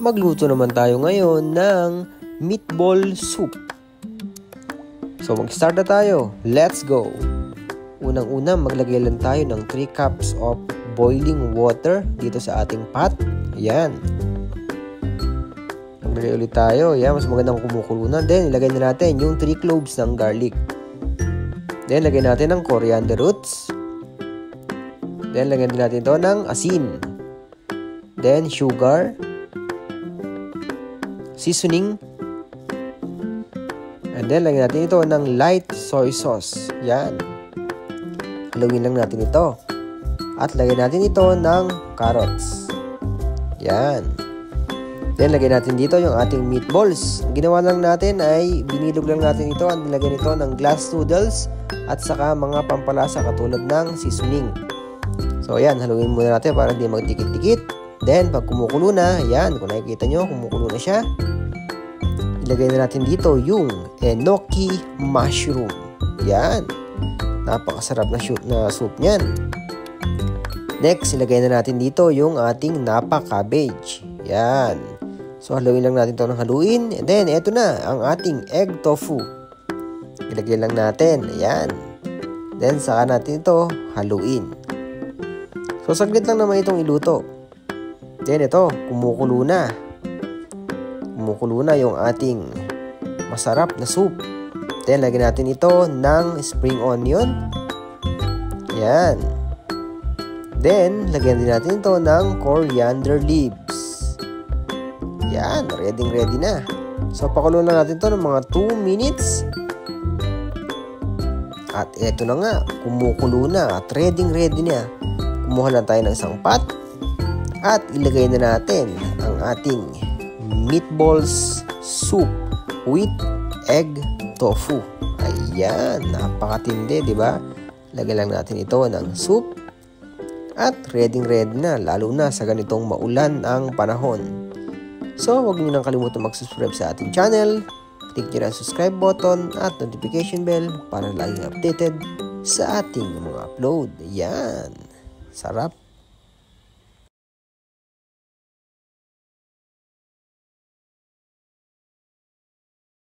Magluto naman tayo ngayon ng meatball soup. So mag-start na tayo. Let's go! Unang-una, maglagay lang tayo ng 3 cups of boiling water dito sa ating pot. Ayan. Maglagay ulit tayo. Ayan, mas magandang kumukulo na. Then, ilagay na natin yung 3 cloves ng garlic. Then, lagay natin ng coriander roots. Then, lagyan din natin ito ng asin. Then, sugar. Seasoning. And then, lagyan natin ito ng light soy sauce. Yan. Haluin lang natin ito. At lagyan natin ito ng carrots. Yan. Then, lagyan natin dito yung ating meatballs. Ang ginawa lang natin ay binilog lang natin ito at nilagyan ito ng glass noodles at saka mga pampalasa katulad ng seasoning. So, ayan. Haluin muna natin para hindi magdikit-dikit. Then, pag kumukulo na, ayan. Kung nakikita nyo, kumukulo na siya. Ilagay na natin dito yung enoki mushroom. Yan. Napakasarap na soup niyan. Next, ilagay na natin dito yung ating napa cabbage. Yan. So, haluin lang natin ito ng haluin. And then, eto na, ang ating egg tofu. Ilagay lang natin. Ayan. Then, saka natin ito haluin. So, saglit lang naman itong iluto. Then, ito, kumukulo na. Kumukulo na yung ating masarap na soup. Then, lagyan natin ito ng spring onion. Yan. Then, lagyan din natin ito ng coriander leaves. Yan. Ready na. So, pakulo na natin ito ng mga 2 minutes. At eto na nga. Kumukulo na. At ready na. Kumuha lang tayo ng isang pot. At ilagay na natin ang ating meatballs soup with egg tofu. Ayan, napakatindi, di ba? Lagyan lang natin ito ng soup. At ready na, lalo na sa ganitong maulan ang panahon. So, huwag niyo nang kalimutan mag-subscribe sa ating channel. Click niyo ang subscribe button at notification bell para laging updated sa ating mga upload. Ayan, sarap.